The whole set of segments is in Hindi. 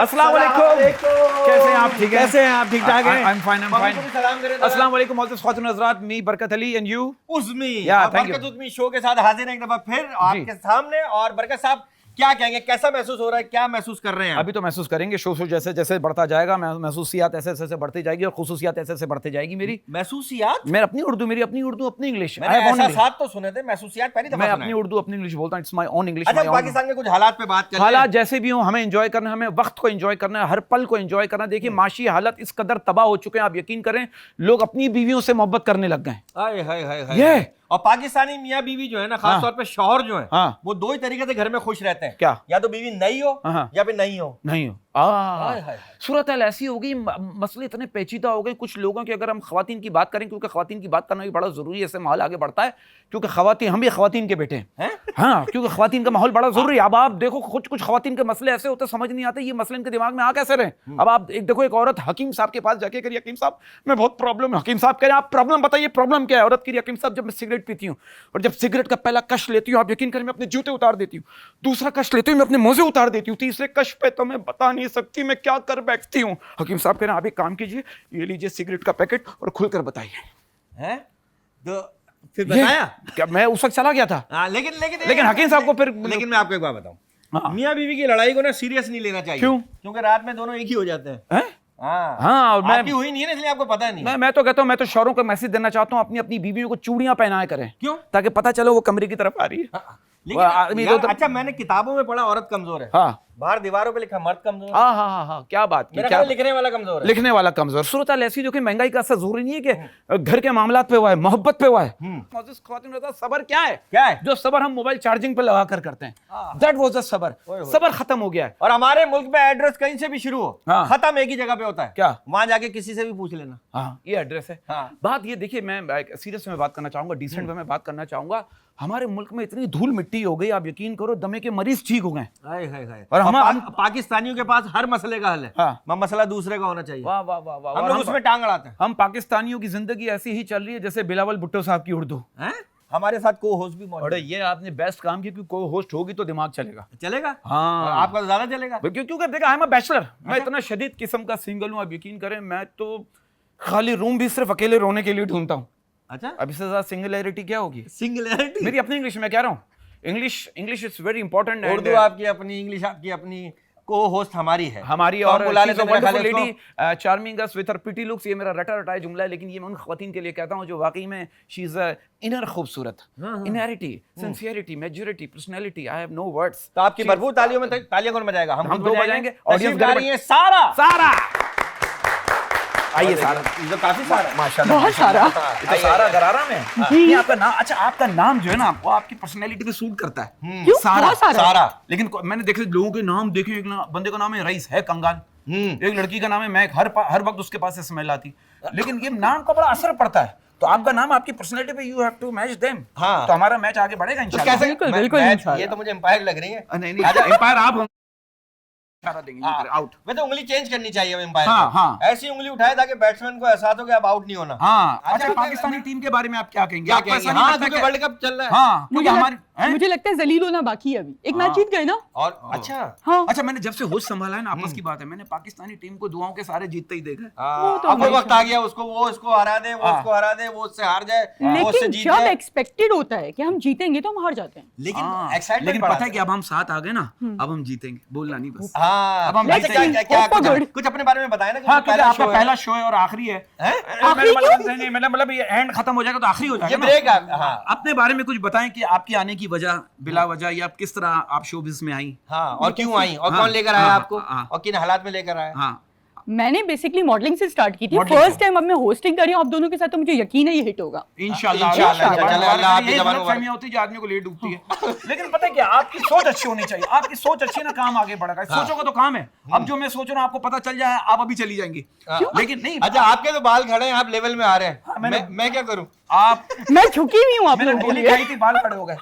अस्सलाम वालेकुम। कैसे हैं आप? ठीक है? कैसे हैं आप? ठीक ठाक हैं? I'm fine, I'm fine. सलाम करें। अस्सलाम वालेकुम मोअज़्ज़िज़ ख़वातीन और हज़रात, मी Barkat Ali and you? उज़्मी। Yeah, और thank you. बरकत उज़्मी शो के साथ हाजिर हैं एक दफा फिर आपके सामने। और बरकत साहब क्या कहेंगे, कैसा महसूस हो रहा है, क्या महसूस कर रहे हैं? अभी तो महसूस करेंगे शो जैसे जैसे बढ़ता जाएगा, महसूसियात ऐसे ऐसे बढ़ती जाएगी और खुसूसियात ऐसे ऐसे बढ़ती जाएगी। मेरी महसूसियात? मैं अपनी उर्दू, मेरी अपनी उर्दू, अपनी इंग्लिश। मैंने एहसासात तो सुने थे, महसूसियात पहली दफा मैं सुना अपनी है। उर्दू, अपनी इंग्लिश बोलता हूँ। It's my own English. अच्छा, पाकिस्तान के कुछ हालात पे बात करें। हालात जैसे भी हों, हमें एंजॉय करना है, हमें वक्त को एंजॉय करना है, हर पल को एंजॉय करना है। देखिए माशी हालत इस कदर तबाह हो चुके हैं, आप यकीन करें लोग अपनी बीवियों से मोहब्बत करने लग गए। हाय हाय हाय हाय। ये और पाकिस्तानी मियाँ बीवी जो है ना, खास तौर पे शौहर जो है, हाँ। वो दो ही तरीके से घर में खुश रहते हैं। क्या? या तो बीवी नई हो या फिर नहीं हो। नहीं हो। सूरत हाल ऐसी हो गई, मसले इतने पेचीदा हो गए कुछ लोगों के। अगर हम खवातीन की बात करें, क्योंकि खवातीन की बात करना भी बड़ा जरूरी है, ऐसे माहौल आगे बढ़ता है, क्योंकि खवातीन, हम भी खवातीन के बेटे हैं। हाँ, क्योंकि खवातीन का माहौल बड़ा जरूरी है। अब आप देखो कुछ खवातीन के मसले ऐसे होते समझ नहीं आते, ये मसले इनके दिमाग में आ कैसे रहे। अब आप देखो, एक औरत हकीम साहब के पास जाके करिए, हकीम साहब मैं बहुत प्रॉब्लम है। हकीम साहब कह रहे हैं आप प्रॉब्लम बताइए, प्रॉब्लम क्या है? औरत करिए, हकीम साहब जब मैं सिगरेट पीती हूँ और जब सिगरेट का पहला कश लेती हूँ, आप यकीन करें मैं अपने जूते उतार देती हूँ। दूसरा कश लेती हूँ मैं अपने मोजे उतार देती हूँ। तीसरे कश पे तो मैं बता नहीं सकती मैं क्या कर बैठती हूँ। हकीम साहब कह रहे हैं आप एक काम कीजिए, ये लीजिए सिगरेट का पैकेट और खुलकर बताइए। हैं? तो फिर बताया क्या? मैं उस वक्त चला गया था। लेकिन हकीम साहब को फिर, लेकिन मैं आपको एक बात बताऊं, मियाँ बीवी की लड़ाई को ना सीरियस नहीं लेना चाहिए। क्यों? क्योंकि रात में दोनों एक ही हो जाते हैं। हाँ, और आपकी हुई नहीं है ना, इसलिए आपको पता नहीं। मैं तो कहता हूँ, मैं तो शौहरों को मैसेज देना चाहता हूँ, अपनी अपनी बीवियों को चूड़ियां पहनाया करें। क्यों? ताकि पता चले वो कमरे की तरफ आ रही है। लेकिन यार, अच्छा मैंने किताबों में पढ़ा औरत कमजोर है। हाँ, बाहर दीवारों पे लिखा मर्द कमजोर है। हाँ, क्या बात की, क्या लिखने वाला कमजोर है। लिखने वाला कमजोर। सूरत हाल ऐसी जो कि महंगाई का असर जरूरी नहीं है कि घर के मामलात पे हुआ है, मोहब्बत पे हुआ है। सबर क्या है? जो सबर हम मोबाइल चार्जिंग पे लगा कर करते हैं, दैट वाज द सबर। सबर खत्म हो गया है। और हमारे मुल्क में एड्रेस कहीं से भी शुरू हो, खत्म एक ही जगह पे होता है। क्या? वहां जाके किसी से भी पूछ लेना। हाँ, ये एड्रेस है। बात ये देखिए, मैं सीरियस में बात करना चाहूंगा, डिसेंट में बात करना चाहूंगा। हमारे मुल्क में इतनी धूल मिट्टी हो गई, आप यकीन करो दमे के मरीज ठीक हो गए। और हम पाकिस्तानियों के पास हर मसले का हल है। हाँ। मसला दूसरे का होना चाहिए। वाह वाह वाह वाह। हम लोग उसमें टांग अड़ाते हैं। हम पाकिस्तानियों की जिंदगी ऐसी ही चल रही है जैसे बिलावल भुट्टो साहब की उर्दू। हमारे साथ को होस्ट भी मौजूद है। ये आपने बेस्ट काम किया, क्योंकि को होस्ट होगी तो दिमाग चलेगा। हाँ, आपका तो ज्यादा चलेगा। क्योंकि देखा, आई एम अ बैचलर, मैं इतना शदीद किस्म का सिंगल हूँ, आप यकीन करें मैं तो खाली रूम भी सिर्फ अकेले रोने के लिए ढूंढता हूँ। अच्छा, अभी से ज्यादा सिंगुलैरिटी क्या होगी? सिंगुलैरिटी मेरी अपनी इंग्लिश में कह रहा हूँ। English is very important. Urdu आपकी अपनी, इंग्लिश आपकी अपनी, को होस्ट हमारी है। हमारी और lady charming us with her pretty looks. ये मेरा रटा रटाया जुमला है, लेकिन ये मैं उन खवातीन के लिए कहता हूँ जो वाकई में शी इज इनर खूबसूरत, innerity, sincerity, maturity, personality. I have no words. तो आपकी भरपूर तालियों में तालियां कौन बजाएगा? हम दो बजाएंगे। ऑडियंस गा रही है सारा। आइए सारा, तो काफी सारा, माशाल्लाह, बहुत सारा। इतना सारा गरारा में जी। आपका नाम, अच्छा आपका नाम जो है ना, वो आपकी पर्सनैलिटी पे सूट करता है। क्यों? सारा। लेकिन मैंने देखे लोगों के नाम देखे, एक बंदे का नाम है रईस, है कंगाल। एक लड़की का नाम है महक, हर वक्त उसके पास से स्मेल आती। लेकिन ये नाम का बड़ा असर पड़ता है। तो आपका नाम आपकी पर्सनैलिटी पे, you have to match them. हाँ, तो हमारा मैच आगे बढ़ेगा इंशाल्लाह। बिल्कुल। ये तो मुझे एम्पायर लग रही है। नहीं, एम्पायर आप आउट। मैं तो उंगली चेंज करनी चाहिए एम्पायर। हाँ। ऐसी उंगली उठाए ताकि बैट्समैन को एहसास हो कि अब आउट नहीं होना। अच्छा, पाकिस्तानी टीम के बारे में आप क्या कहेंगे? वर्ल्ड कप चल रहा है। मुझे लगता है जलील होना बाकी है अभी। एक मैच जीत गए ना। और अच्छा, मैंने जब से होश संभाला है ना, आपस की बात है, मैंने पाकिस्तानी टीम को दुआओं के सारे जीतते ही देखा। अब वो वक्त आ गया, वो इसको हरा दे, वो उसको हरा दे, वो उससे हार जाए, लेकिन जब एक्सपेक्टेड होता है कि हम जीतेंगे तो हम हार जाते हैं। लेकिन पता है कि अब हम साथ आ गए ना, अब हम जीतेंगे, बोलना नहीं बस। अब हम कुछ अपने बारे में बताएं ना। आपका पहला शो है और आखिरी है। मतलब ये एंड खत्म हो जाएगा तो आखिरी हो जाएगा। अपने बारे में कुछ बताएं कि आपकी आने की वजह, बिला वजह, या किस तरह आप शोबिज़ में आई। और क्यों आई, और कौन लेकर आया आपको, और किन हालात में लेकर आया। मैंने बेसिकली मॉडलिंग से स्टार्ट की थी। फर्स्ट टाइम अब मैं होस्टिंग कर रही हूँ आप दोनों के साथ, तो मुझे यकीन है ये हिट होगा इंशाल्लाह। आदमी को ले डूबती है। लेकिन पता है क्या, आपकी सोच अच्छी होनी चाहिए। आपकी सोच अच्छी ना, काम आगे बढ़ेगा। सोचोगे तो काम है। अब जो मैं सोच रहा हूँ आपको पता चल जाए, आप अभी चली जाएंगी। लेकिन नहीं, अच्छा आपके तो बाल खड़े हैं, आप लेवल में आ रहे हैं। मैं क्या करूँ? मैं झुकी हुई हूँ। आप लोगों गोली खाई थी, बाल खड़े हो गए।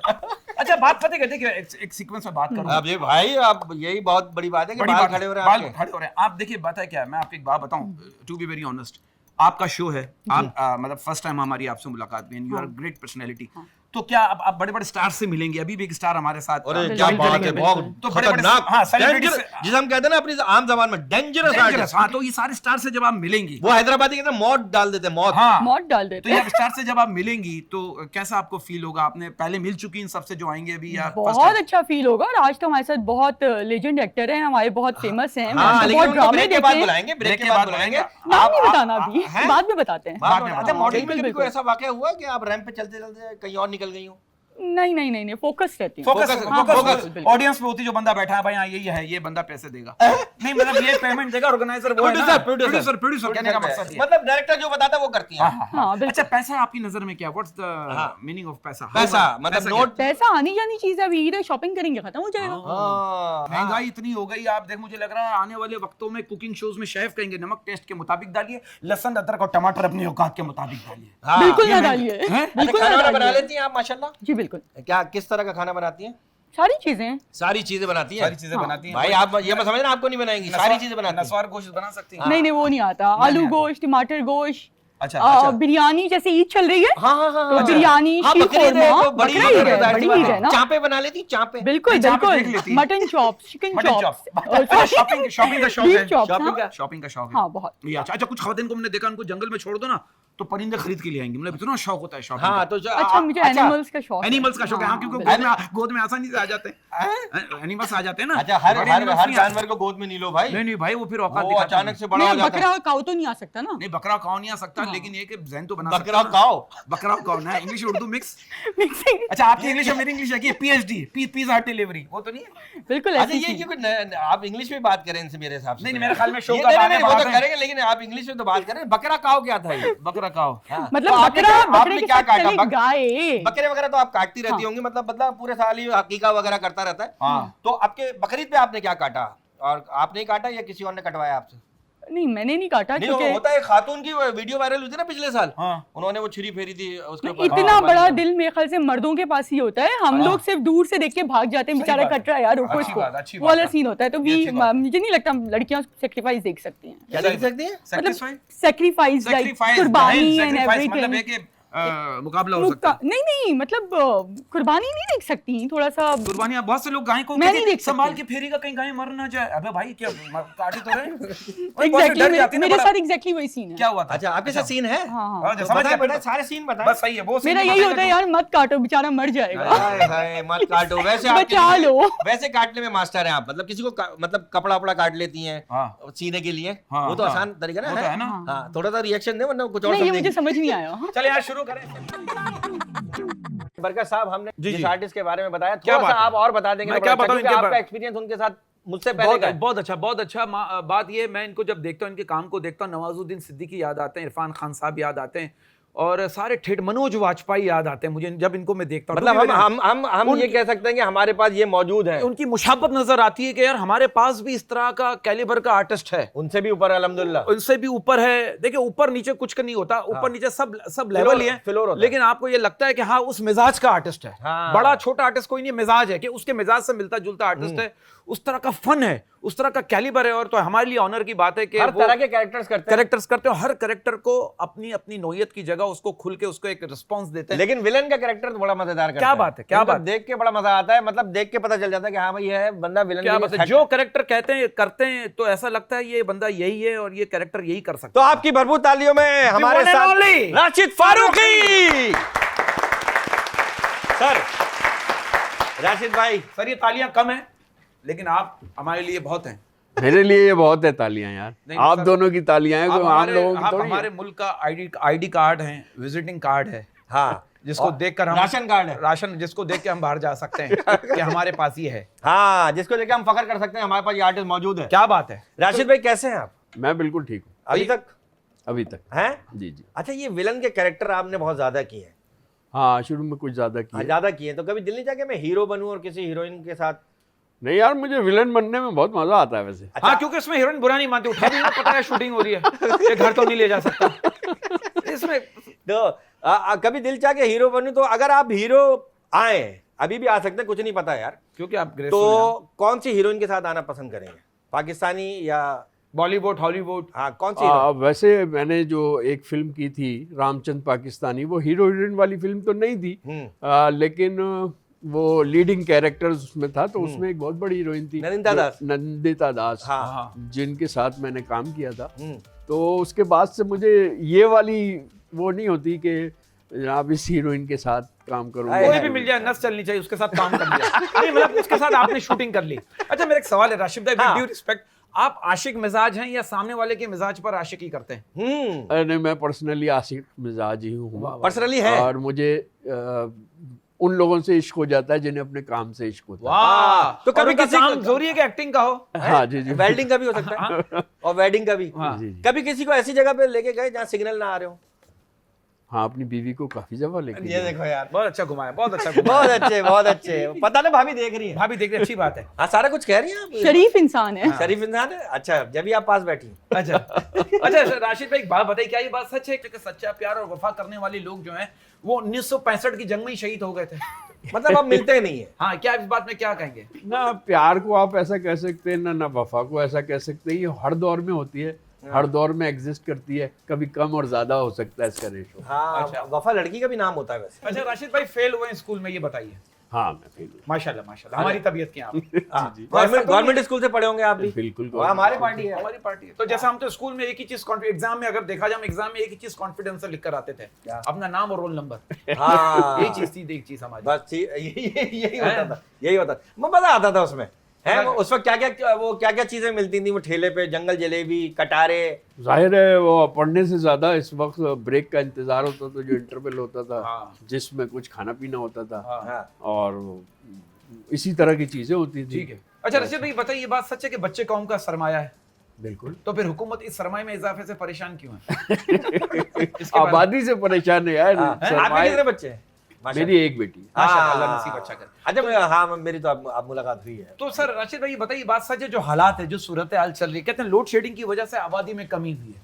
अच्छा बात पता है देखिए एक सीक्वेंस में बात करूं अब ये भाई आप यही बहुत बड़ी बात है कि बड़ी बाल बात खड़े हो रहे हैं बाल आपके। खड़े हो रहे हैं आप देखिए बात है क्या है मैं आपको एक बात बताऊं टू बी वेरी ऑनेस्ट आपका शो है आप मतलब फर्स्ट टाइम हमारी आपसे मुलाकात हुई यू आर ग्रेट पर्सनैलिटी तो क्या आप बड़े बड़े स्टार से मिलेंगे अभी भी एक स्टार हमारे साथ अरे बिल्कुल, क्या बात है, बिल्कुल, बहुत बिल्कुल। तो बड़े-बड़े खतरनाक, हाँ, celebrities dangerous, से- जिसे हम कहते हैं ना अपनी आम जबान में डेंजरस Dangerous, आर्टिस्ट। हाँ तो ये सारे स्टार से जब आप मिलेंगी वो हैदराबादी के अंदर मौत डाल देते हैं, मौत। हाँ मौत डाल तो देते ये हैं। अब स्टार से जब आप मिलेंगी तो कैसा आपको फील होगा आपने पहले मिल चुकी इन सबसे जो आएंगे अभी या first बहुत time? अच्छा फील होगा और आज तो हमारे साथ बहुत लेजेंड एक्टर हैं हमारे बहुत फेमस हैं हाँ, मैंने तो लेकिन बहुत उनको ड्रामे ब्रेक के बाद देखे हैं। बुलाएंगे, ब्रेक ब्रेक के बाद बुलाएंगे। नाम नहीं बताना आप- अभी हैं? बाद में बताते हैं बाद में। हाँ, अच्छा, मॉडलिंग में बिल्कुल, कभी कोई बिल्कुल। ऐसा वाकया हुआ कि आप रैंप पे चलते चलते कहीं और निकल गई हो? नहीं फोकस रहती हूँ फोकस Focus, हाँ, फोकस बिल्कुल, बिल्कुल। ऑडियंस पे होती जो बंदा बैठा है भाई हाँ यही है ये बंदा पैसे देगा नहीं मतलब ये पेमेंट देगा ऑर्गेनाइजर वो है ना प्रोड्यूसर प्रोड्यूसर कहने का मकसद ये है। मतलब डायरेक्टर जो बताता है वो करती है। हाँ, बिल्कुल। अच्छा पैसा आपकी नजर में क्या व्हाट्स द मीनिंग ऑफ पैसा पैसा मतलब पैसा नोट। पैसा आनी जानी चीज है अभी इधर शॉपिंग करेंगे खत्म हो जाएगा हाँ, महंगाई इतनी हो गई आप देख मुझे लग रहा है आने वाले वक्तों में कुकिंग शोज में शेफ कहेंगे नमक टेस्ट के मुताबिक डालिए लहसुन अदरक और टमाटर अपनी औकात के मुताबिक डालिए हाँ। बिल्कुल ये ना मैं- डालिए हैं? अच्छा, बिल्कुल खाना ना वाना बना डालिए लेती हैं आप माशाल्लाह? जी बिल्कुल क्या किस तरह का खाना बनाती हैं? सारी चीजें सारी चीजें बनाती हैं। सारी चीजें बनाती हैं भाई आप ये मत समझना आपको नहीं बनाएंगी, सारी चीजें बनाती हैं। नसवार गोश्त बना सकती हैं नहीं वो नहीं आता आलू आता। गोश्त टमाटर गोश्त अच्छा बिरयानी जैसे ईद चल रही है हाँ हाँ हाँ तो हाँ। बिरयानी हाँ, शीर बकरीद है, कोरमा तो बड़ी बकरा ईद है बकरीद बड़ी है। ईद है ना चापे बना लेती चापे। बिल्कुल नहीं, जहाँ पे बिल्कुल देख लेती। Mutton chops chicken mutton chops chop shopping shopping का शौक है शॉपिंग का शॉपिंग का शौक है हाँ बहुत ये अच्छा कुछ खवातीन को मैंने देखा उनको जंगल में छोड़ दो ना तो परिंदे खरीद के ले आएंगे मतलब इतना शौक होता है शॉपिंग हाँ का तो अच्छा मुझे एनिमल्स का शौक है एनिमल्स का शौक है हाँ क्योंकि गोद में आसानी से आ जाते हैं एनिमल्स आ जाते हैं ना अच्छा हर बड़े हर animals हर नहीं आ- जानवर को गोद में नहीं लो भाई, नहीं भाई वो फिर औकात वो दिखाते अचानक हैं। से बड़ा हो नहीं जाता है। बकरा काऊ तो नहीं आ सकता ना नहीं बकरा काव नहीं आ सकता लेकिन ये कि जहन तो बना बकरा सकता है काओ। ना। बकरा काव ना इंग्लिश उर्दू मिक्स मिक्सिंग अच्छा आपकी इंग्लिश और मेरी इंग्लिश है कि पीएचडी पिज्जा हट डिलीवरी वो तो नहीं है बिल्कुल अच्छा ऐसी ये चीज क्योंकि आप इंग्लिश में बात करें इनसे मेरे हिसाब से। नहीं, मेरे ख्याल में शो ये का नहीं, बात नहीं, है, वो बात तो है। करेंगे लेकिन आप इंग्लिश में तो बात करें। बकरा काओ क्या था ये? बकरा काव मतलब तो आपने बकरा क्या- बकरे आपने के क्या साथ काटा? चली गाय बकरे वगैरह तो आप काटती रहती होंगी, मतलब पूरे साल ही हकीका वगैरह करता रहता है। हाँ। तो आपके बकरीद पे आपने क्या काटा और आपने ही काटा या किसी और ने कटवाया आपसे? नहीं मैंने नहीं काटा नहीं क्योंकि होता है, खातून की वीडियो वायरल हुई थी ना पिछले साल, हाँ। उन्होंने वो छुरी फेरी थी उसके ऊपर। इतना हाँ, बड़ा हाँ, दिल मेरे ख्याल से मर्दों के पास ही होता है हम लोग सिर्फ दूर से देख के भाग जाते हैं सही बेचारा बात है। कट रहा है यार रोको अच्छी बात, अच्छी इसको वो बात वाला है। सीन होता है तो ये भी अच्छी बात है। मुझे नहीं लगता लड़कियां सेक्रीफाइस देख सकती हैं क्या देख सकती है? Satisfy? सेक्रीफाइस लाइक Sacrifice, कुर्बानी दहेज, एंड sacrifice मतलब है एवरीथिंग कि मुकाबला हो सकता है नहीं मतलब कुर्बानी नहीं देख सकती थोड़ा सा कुर्बानी आप बहुत से लोग गाय को मैं नहीं कहते, देख संभाल सकती। के फेरी का कहीं गाय मर ना जाए अबे भाई क्या काटे तो रहे बहुत से एग्जैक्टली डर जाते हैं ना मेरे बड़ा। साथ एग्जैक्टली वही सीन है क्या हुआ था अच्छा आपके साथ सीन है? हाँ हाँ हाँ, तो समझ बताएं गया बेटा, सारे सीन बताएं। बस सही है वो मेरा यही होता है यार मत काटो बेचारा मर जाएगा हाय हाय मत काटो। वैसे आप बचा लो वैसे काटने में मास्टर हैं आप, मतलब किसी को मतलब कपड़ा वपड़ा काट लेती हैं हाँ। सीने के लिए, हाँ, वो तो हाँ। आसान तरीका ना वो तो है ना। हाँ थोड़ा सा रिएक्शन दे वरना कुछ और नहीं ये समझेंगे। मुझे समझ नहीं आया चले यार शुरू करें बरकत साहब हमने जी, जिस जी। आर्टिस्ट के बारे में बताया क्या थोड़ा सा बात है? आप और बता देंगे मैं तो क्या बड़ा अच्छा, बताऊं क्योंकि इनके आपका एक्सपीरियंस उनके साथ मुझसे पहले का है। बहुत अच्छा बात ये मैं इनको जब देखता हूँ इनके काम को देखता हूँ नवाजुद्दीन सिद्दीकी याद आते हैं इरफान खान साहब याद आते हैं और सारे ठेठ मनोज वाजपेयी याद आते हैं मुझे जब इनको मैं देखता हूँ मतलब हम ये कह सकते हैं कि हमारे पास ये मौजूद है, उनकी मुशाबत नजर आती है कि यार हमारे पास भी इस तरह का कैलिबर का आर्टिस्ट है उनसे भी ऊपर अल्हम्दुलिल्लाह। उनसे भी ऊपर है देखिए ऊपर नीचे कुछ का नहीं होता ऊपर नीचे सब लेवल ही है फ्लोर होता है। लेकिन आपको ये लगता है कि हाँ उस मिजाज का आर्टिस्ट है हाँ। बड़ा छोटा आर्टिस्ट कोई नहीं मिजाज है कि उसके मिजाज से मिलता जुलता आर्टिस्ट है उस तरह का फन है उस तरह का कैलिबर है और तो हमारे लिए ऑनर की बात है कि हर वो तरह के कैरेक्टर्स करते हैं, कैरेक्टर्स करते हो हर कैरेक्टर को अपनी अपनी नौयत की जगह उसको खुल के उसको एक रिस्पांस देते हैं लेकिन विलन का कैरेक्टर तो बड़ा मजेदार करता क्या है। बात है, क्या उनको बात? देख के बड़ा मजा आता है, मतलब देख के पता चल जाता है कि हाँ भाई ये बंदा विलन क्या के लिए बात है set जो कैरेक्टर कहते हैं करते हैं तो ऐसा लगता है ये बंदा यही है और ये कैरेक्टर यही कर सकता तो आपकी भरपूर तालियों में हमारे one and साथ only राशिद फारूकी। सर राशिद भाई, है सर ये तालियां कम है लेकिन आप हमारे लिए बहुत हैं मेरे लिए ये बहुत है तालियां यार। नहीं, आप सर, दोनों की तालियां हैं, आप कोई आम लोगों की आप थोड़ी है। हमारे मुल्क का आईडी कार्ड है विजिटिंग कार्ड है हाँ जिसको और देखकर हम राशन कार्ड है। राशन जिसको देख के हम बाहर जा सकते हैं कि हमारे पास ये है हाँ जिसको देख के हम फखर कर सकते हैं हमारे पास ये आर्टिस्ट मौजूद है। क्या बात है राशिद भाई कैसे हैं आप मैं बिल्कुल ठीक हूँ अभी तक? अभी तक। हैं? जी जी। अच्छा ये विलन के कैरेक्टर आपने बहुत ज्यादा किए हैं। हाँ शुरू में कुछ ज्यादा हाँ किया। ज्यादा किए हैं, तो कभी दिल नहीं चाहा कि मैं हीरो बनूं और किसी हीरोइन के साथ? नहीं यार मुझे विलन बनने में बहुत मजा आता है वैसे। हाँ क्योंकि इसमें हीरोइन बुरा नहीं मानती उठा भी ना पता है शूटिंग हो रही है ये घर तो नहीं ले जा सकता इसमें तो कभी दिल चाह के हीरो बनूं, तो अगर आप हीरो आए अभी भी आ सकते हैं, कुछ नहीं पता यार। क्योंकि आप तो कौन सी हीरोइन के साथ आना पसंद करेंगे, पाकिस्तानी या बॉलीवुड हॉलीवुड? हाँ, कौन सी हीरोइन? वैसे मैंने जो एक फिल्म की थी रामचंद्र पाकिस्तानी, वो हीरो हीरोइन वाली फिल्म तो नहीं थी, लेकिन वो लीडिंग कैरेक्टर्स उसमें था, तो उसमें एक बहुत बड़ी हीरोइन थी नंदिता दास, जिनके साथ मैंने काम किया था। तो उसके बाद से मुझे ये वाली वो नहीं होती कि जनाब इस हीरोइन के साथ काम करूँ, कोई भी मिल जाए, नस चलनी चाहिए, उसके साथ काम कर लिया। नहीं मतलब उसके साथ आपने शूटिंग कर ली। अच्छा मेरा एक सवाल है राशिद भाई, विद ड्यू रिस्पेक्ट, आप आशिक मिजाज हैं या सामने वाले के मिजाज पर आशिकी करते हैं? नहीं, मैं पर्सनली आशिक मिजाज ही हूँ, पर्सनली है। और मुझे उन लोगों से इश्क हो जाता है जिन्हें अपने काम से इश्क होता है। वाह, तो कभी किसी काम जरूरी है कि एक्टिंग का हो? हाँ जी जी, वेल्डिंग का भी हो सकता है और वेडिंग का भी। कभी किसी को ऐसी जगह पे लेके गए जहाँ सिग्नल ना आ रहे हो? हाँ, अपनी बीवी को काफी जगह लेके ये देखो यार, बहुत अच्छा घुमाया, बहुत अच्छा घुमाया। बहुत अच्छे, बहुत अच्छे। पता ना भाभी देख रही है, भाभी देख रही, अच्छी बात है। हाँ, सारा कुछ कह रही हैं आप। शरीफ इंसान है। शरीफ इंसान है। अच्छा, जब भी आप पास बैठी। अच्छा अच्छा राशिद भाई एक बात बताइए, क्या ये बात सच है कि सच्चा प्यार और वफा करने वाले लोग जो हैं वो 1965 की जंग में ही शहीद हो गए थे? मतलब आप मिलते ही नहीं है? हाँ, क्या इस बात में क्या कहेंगे? ना प्यार को आप ऐसा कह सकते हैं, ना वफा को ऐसा कह सकते हैं। ये हर दौर में होती है, हर दौर में एग्जिस्ट करती है, कभी कम और ज्यादा हो सकता है इसका रेशो। हाँ, अच्छा। वफा लड़की का भी नाम होता है वैसे। अच्छा राशिद भाई फेल हुए स्कूल में, ये बताइए। हाँ, मैं फेल हूँ। माशाल्लाह माशाल्लाह, हमारी तबीयत की आप। गवर्नमेंट स्कूल से पढ़े होंगे आप भी? बिल्कुल, वो हमारे पार्टी है। हमारी पार्टी है। तो जैसा हम तो स्कूल में एक ही चीज एग्जाम में अगर देखा जाए, एग्जाम में एक ही चीज कॉन्फिडेंस से लिख कर आते थे, अपना नाम और रोल नंबर। हाँ, यही चीज थी, एक चीज हमारी बस यही होता था, यही होता था। मजा आता था उसमें, है वो उस वक्त क्या क्या चीजें मिलती थी वो ठेले पे? जंगल जलेबी, कटारे। जाहिर है वो पढ़ने से ज्यादा इस वक्त ब्रेक का इंतजार होता था, जो इंटरवल होता था, जिसमें कुछ खाना पीना होता था, और इसी तरह की चीजें होती थी। ठीक है। अच्छा रशीद भाई बताइए, ये बात सच है कि बच्चे कौम का सरमाया है? बिल्कुल। तो फिर हुकूमत इस सरमाए में इजाफे से परेशान क्यों है? आबादी से परेशान है यार। आपके कितने बच्चे हैं? मेरी एक बेटी। अल्लाह नसीब अच्छा करे। अच्छा, हाँ मेरी तो अब मुलाकात हुई है। तो सर राशिद भाई बताइए, बात सच है जो हालात है, जो सूरत हाल चल रही है, कहते हैं लोड शेडिंग की वजह से आबादी में कमी हुई है,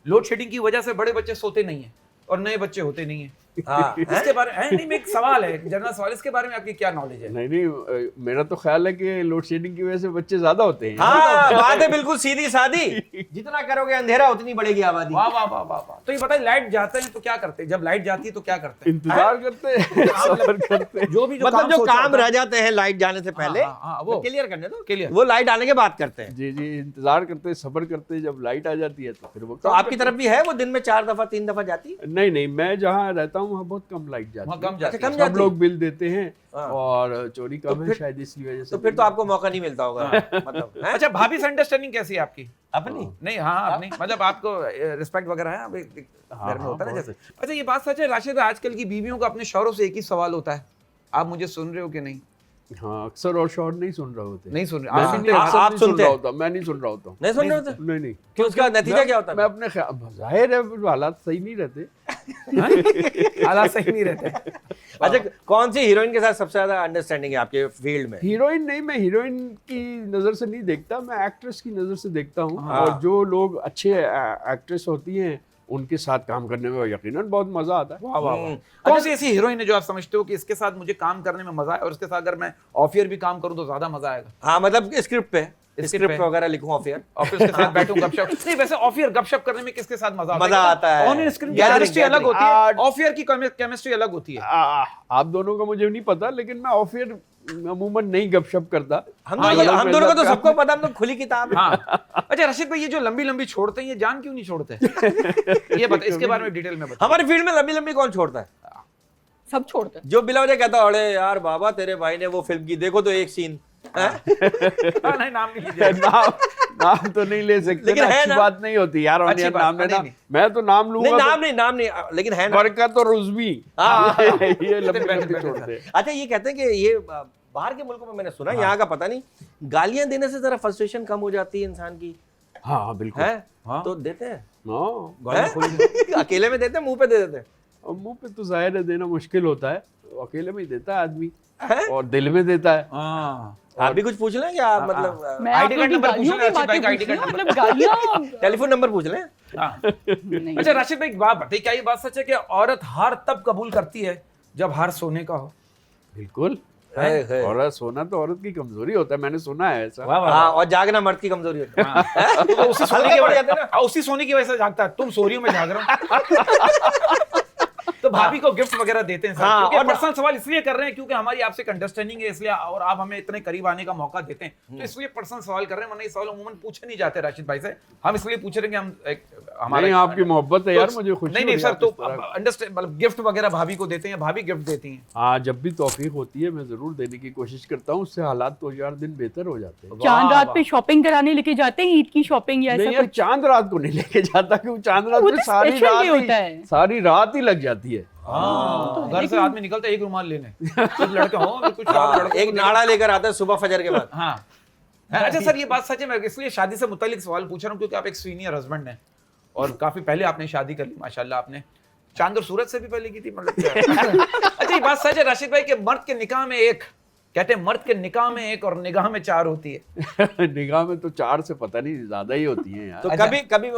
लोड शेडिंग की वजह से बड़े बच्चे सोते नहीं है और नए बच्चे होते नहीं है। इसके बारे में नहीं, मैं एक सवाल है, जनरल सवाल, इसके बारे में आपकी क्या नॉलेज है? नहीं, मेरा तो ख्याल है कि लोड शेडिंग की वजह से बच्चे ज्यादा होते हैं। हाँ, बात है बिल्कुल सीधी सादी। जितना करोगे अंधेरा उतनी बढ़ेगी आबादी। वाह वाह वाह वाह वाह। तो ये बताइए, लाइट जाते हैं तो क्या करते हैं? जब लाइट जाती है तो क्या करते हैं? इंतजार करते हैं, सब्र करते हैं। जो भी मतलब जो काम रह जाते हैं लाइट जाने से पहले, वो क्लियर करने दो, क्लियर, वो लाइट आने के बाद करते हैं। जी जी, इंतजार करते हैं, सब्र करते हैं, जब लाइट आ जाती है तो फिर वो। तो आपकी तरफ भी है वो दिन में 4 दफा 3 दफा जाती? नहीं, मैं जहाँ रहता हूँ वहाँ बहुत कम लाइट जाती है। कम जाती है। सब लोग बिल देते हैं और चोरी कम है शायद, इसी वजह से। तो फिर तो आपको मौका नहीं मिलता होगा मतलब। अच्छा, भाभी से अंडरस्टैंडिंग कैसी है आपकी? अपनी नहीं, हाँ अपनी, मतलब आपको रिस्पेक्ट वगैरह है घर में होता है ना जैसे। अच्छा ये बात सच है राशिद, आजकल की बीवियों का अपने शौहरों से एक ही सवाल होता है, आप मुझे सुन रहे हो कि नहीं? हाँ, अक्सर और शौहर नहीं सुन रहे होते। नहीं सुन रहे आप सुनते होता, मैं नहीं सुन रहा होता हूँ। नहीं सुन रहे होते? नहीं। क्यों, उसका नतीजा क्या होता है? मैं अपने जाहिर है हालात सही नहीं रहते। हालात सही नहीं रहते। अच्छा, कौन सी हीरोइन के साथ सबसे ज्यादा अंडरस्टैंडिंग है आपके फील्ड में? हीरोइन नहीं, मैं हीरोइन की नजर से नहीं देखता, मैं एक्ट्रेस की नजर से देखता हूँ। और जो लोग अच्छे एक्ट्रेस होती हैं उनके साथ काम करने में यकीनन बहुत मजा आता है। वाह वाह वाह। कौन सी ऐसी हीरोइन है जो आप समझते हो कि इसके साथ मुझे काम करने में मजा है और इसके साथ अगर मैं ऑफ ईयर भी काम करूं तो ज्यादा मजा आएगा? हाँ, मतलब स्क्रिप्ट पे, स्क्रिप्ट वगैरह लिखूं ऑफ ईयर, ऑफिस के साथ बैठूं गपशप। नहीं वैसे ऑफ ईयर गपशप करने में किसके साथ मजा आता है? ऑन स्क्रीन केमिस्ट्री अलग होती है, ऑफ ईयर की केमिस्ट्री अलग होती है। आप दोनों का मुझे नहीं पता, लेकिन मैं ऑफ ईयर अमूमन नहीं गपशप करता। हम दोनों को तो सबको पता, हम तो खुली किताब है। हाँ। अच्छा रशीद भाई, ये जो लंबी लंबी छोड़ते हैं ये जान क्यों नहीं छोड़ते? ये बता, इसके बारे में डिटेल में बता। हमारी फील्ड में लंबी लंबी कौन छोड़ता है? सब छोड़ते हैं। जो बिला वजह कहता है, अरे यार बाबा तेरे भाई ने वो फिल्म की, देखो तो एक सीन। नहीं, नाम नहीं लीजिए। नाम तो नहीं ले सकते, लेकिन है अच्छी ना? बात नहीं होती यार, अच्छी बात, नाम नहीं। मैं तो नाम लूंगा। नाम नहीं, लेकिन है ना, बरकत और रुज़वी। ये लंबी छोड़ते हैं। अच्छा, ये कहते हैं कि ये बाहर के मुल्कों में मैंने सुना, यहाँ का पता नहीं, गालियां देने से जरा फ्रस्ट्रेशन कम हो जाती है इंसान की। हाँ बिल्कुल है, तो देते हैं? अकेले में देते हैं, मुंह पे दे देते हैं? मुंह पे तो जाहिर है देना मुश्किल होता है, अकेले में ही देता है आदमी, और दिल में देता है। आप भी कुछ पूछ लें क्या? मतलब मैं आईडी कार्ड नंबर पूछ लूं, मतलब गालियां, टेलीफोन नंबर पूछ लें। अच्छा राशिद भाई, एक बात बताइए, क्या ये बात सच है कि औरत हार तब कबूल करती है जब हार सोने का हो? बिल्कुल। औरत सोना तो औरत की कमजोरी होता है, मैंने सुना है ऐसा। हाँ, और जागना मर्द की कमजोरी होती है। तो उसी सोने हल्के की पड़ जाते हैं ना। उसी सोने की वजह से जागता है, तुम सो रही हो मैं जाग रहा हूँ। तो भाभी को गिफ्ट वगैरह देते हैं सर, हाँ, क्योंकि और पर्सनल सवाल इसलिए कर रहे हैं क्योंकि हमारी आपसे अंडरस्टैंडिंग है, इसलिए और आप हमें इतने करीब आने का मौका देते हैं, तो इसलिए पर्सनल सवाल कर रहे हैं, वरना ये सवाल अमूमन पूछे नहीं जाते राशिद भाई से। हम इसलिए पूछ रहे हैं कि हम नहीं, आपकी मोहब्बत है यार, मुझे खुशी नहीं हो रही सर, है तो आप इस तरह- अंडरस्टैंड मतलब गिफ्ट वगैरह भाभी को देते हैं, भाभी गिफ्ट देती हैं। हाँ, जब भी तौफीक होती है मैं जरूर देने की कोशिश करता हूँ, उससे हालात 2-4 दिन बेहतर हो जाते हैं। चांद वाह, रात पे शॉपिंग कराने लेके जाते हैं, ईद की शॉपिंग या नहीं ऐसा यार, कुछ? चांद रात को नहीं लेके जाता, क्योंकि चांद रात वो में तो सारी special रात day होता है। सारी रात ही लग जाती है। हाँ, घर से आदमी निकलता है एक रुमाल लेने, कुछ लड़के हो कुछ लड़कों एक को नाड़ा लेकर आता है सुबह फजर के बाद। हाँ। अच्छा सर, ये बात सच है, मैं इसलिए शादी से मुतालिक सवाल पूछ रहा हूँ क्योंकि आप एक सीनियर हस्बैंड हैं और काफी पहले आपने शादी कर ली माशाल्लाह, आपने चांद और सूरज से भी पहले की थी मतलब क्या? अच्छा, ये बात सच है राशिद भाई कि मर्द के निकाह में एक, कहते हैं मर्द के निकाह में एक और निगाह में 4 होती है। निगाह में तो 4 से पता नहीं ज्यादा ही होती हैं यार। तो कभी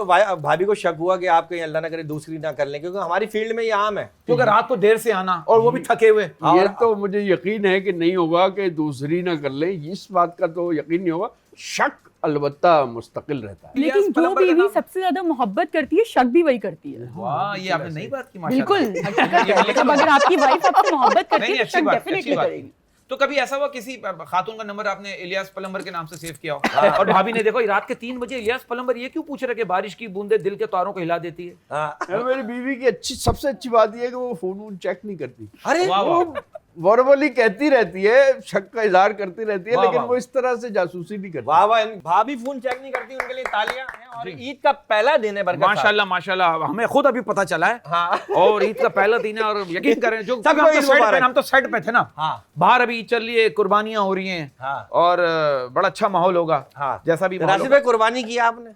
भाभी को शक हुआ कि आप कहीं अल्लाह ना करे दूसरी ना कर लें, क्योंकि हमारी फील्ड में ये आम है क्योंकि रात को देर से आना और वो भी थके हुए। ये तो मुझे यकीन है कि नहीं होगा कि दूसरी ना कर लें, इस बात का तो यकीन नहीं होगा। शक अलबत्ता मुस्तकिल रहता है। लेकिन जो बीवी सबसे ज्यादा मोहब्बत करती है, शक भी वही करती है। वाह, ये आपने नई बात की बिल्कुल माशाल्लाह। हकीकत है। मतलब अगर आपकी वाइफ आपसे मोहब्बत करती नहीं है, अच्छी शक बात, अच्छी डेफिनेटली बात। करेगी। तो कभी ऐसा हुआ किसी खातून का नंबर आपने इलियास पलंबर के नाम से सेव किया हो और भाभी ने देखो रात के 3 बजे इलियास पलंबर ये क्यों पूछ रहे कि बारिश की बूंदे दिल के तारों को हिला देती है? हाँ। मेरी बीवी की सबसे अच्छी बात यह है कि वो फोन चेक नहीं करती। अरे वाह, वो वर्बली कहती रहती है, शक का इजहार करती रहती है, वाह, लेकिन वाह। वो इस तरह से जासूसी नहीं करती। वाह वाह, भाभी फोन चेक नहीं करती, उनके लिए तालियां हैं। और ईद का पहला दिन है, बरकत साहब। माशाल्लाह माशाल्लाह, हमें खुद अभी पता चला है। हाँ। और ईद का पहला दिन है और यकीन करें जो सबको हम तो ईद साइड पे, मुबारक। हम तो साइड पे थे ना, हाँ। बाहर अभी ईद चल रही है, कुर्बानियां हो रही हैं हाँ। और बड़ा अच्छा माहौल होगा। हाँ। जैसा भी माहौल राशिद होगा। भाई, कुर्बानी की आपने?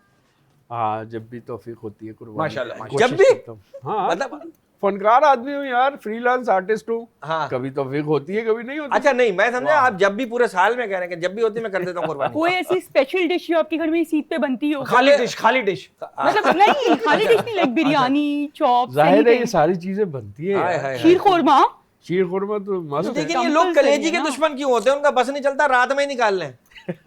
हाँ, जब भी तौफीक होती है कुर्बानी माशाल्लाह, की माशाल्लाह। कोशिश जब भी? करता हूँ। हाँ, मतलब फनकार आदमी हूँ यार, फ्रीलांस आर्टिस्ट हूँ। हाँ। कभी तौफीक होती है, कभी नहीं होती। अच्छा, नहीं मैं समझा आप जब भी पूरे साल में कह रहे हैं कि जब भी होती है मैं कर देता हूँ कुर्बानी। कोई ऐसी स्पेशल डिश जो आपके घर में इस ईद पे बनती हो? खाली डिश, खाली डिश। मतलब नहीं, खाली डिश नहीं, लाइक बिरयानी, चॉप, जाहिर है ये सारी चीजें बनती है हाय, यार। हाय, शीर खोरमा। शीर खुरमा तो मस्त है। लेकिन ये लोग Compulsory कलेजी के है ना। दुश्मन क्यों होते हैं? उनका बस नहीं चलता, रात में ही निकाल लें।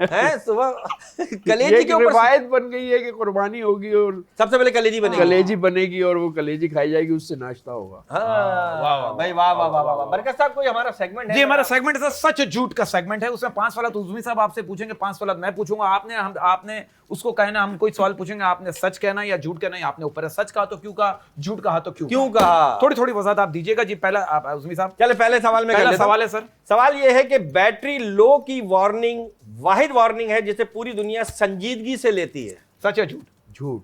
हैं सुबह ये कलेजी एक के ऊपर रिवायत बन गई है कि कुर्बानी होगी और सबसे पहले कलेजी बनेगी। कलेजी बनेगी और वो कलेजी खाई जाएगी, उससे नाश्ता होगा। हाँ, भाई वाह वाह वाह वाह। बरकत साहब, कोई हमारा सेगमेंट है? जी, हमारा सेगमेंट है सच झूठ का सेगमेंट है। उसमें 5 सवाल उज़्मी साहब आपसे पूछेंगे, 5 सवाल मैं पूछूंगा। आपने उसको कहना, हम कोई सवाल पूछेंगे, आपने सच कहना या झूठ कहना, या आपने ऊपर है सच कहा तो क्यों कहा, झूठ कहा तो क्यों कहा। थोड़ी थोड़ी वजाहत आप दीजिएगा। जी, पहला आप उज़्मी साहब। चले पहले सवाल में पहला कर लेता हूं। सवाल है सर, सवाल ये है कि बैटरी लो की वार्निंग वाहिद वार्निंग है जिसे पूरी दुनिया संजीदगी से लेती है। सच है झूठ? झूठ।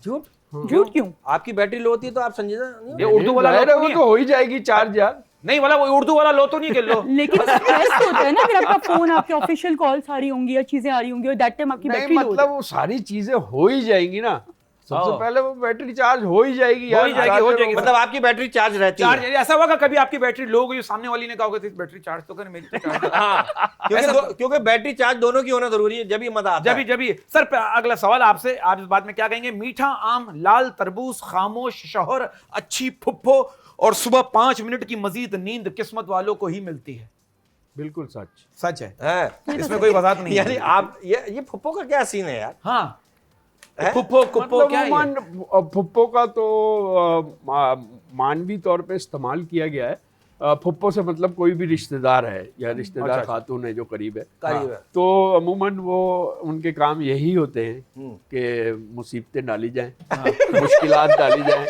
झूठ? झूठ क्यों? आपकी बैटरी लो होती है तो आप संजीदा नहीं ये हो? उर्दू वाला जाहिर लो है, तो वो नहीं तो हो ही जाएगी चार्ज यार। नहीं वाला, वो उर्दू वाला लो तो नहीं, के लो। लेकिन स्ट्रेस होता है ना, फिर आपका फोन, आपके ऑफिशियल कॉल्स आ रही होंगी या चीजें आ रही होंगी और दैट टाइम आपकी नहीं बैटरी लो मतलब वो सारी चीजें हो ही जाएंगी ना, सबसे हाँ। पहले वो बैटरी चार्ज हो ही जाएगी यार। हो ही जाएगी, हो जाएगी। मतलब आपकी बैटरी चार्ज रहती चार्ज है। ऐसा होगा कभी आपकी बैटरी लो हो गई, सामने वाली ने कहा होगा बैटरी चार्ज तो कर, मेरी तो चार्ज है। हाँ, क्योंकि बैटरी चार्ज दोनों की होना जरूरी है, जब ही मजा आता है। जब ही सर, अगला सवाल आपसे, आप इस बात में क्या कहेंगे? मीठा आम, लाल तरबूज, खामोश शौहर, अच्छी फुप्पो और सुबह 5 मिनट की मजीद नींद किस्मत वालों को ही मिलती है। बिल्कुल सच। सच है, हैं? इसमें कोई वजाहत नहीं यानी है। आप ये फुप्पो का क्या सीन है यार? हाँ, हैं? फुप्पो कुप्पो मतलब क्या है ये? फुप्पो का तो मानवी तौर पे इस्तेमाल किया गया है। फुप्पो से मतलब कोई भी रिश्तेदार है या रिश्तेदार अच्छा। खातून है जो करीब है। करीब है। तो अमूमन वो उनके काम यही होते हैं कि मुसीबतें डाली जाएं, मुश्किलात डाली जाएं।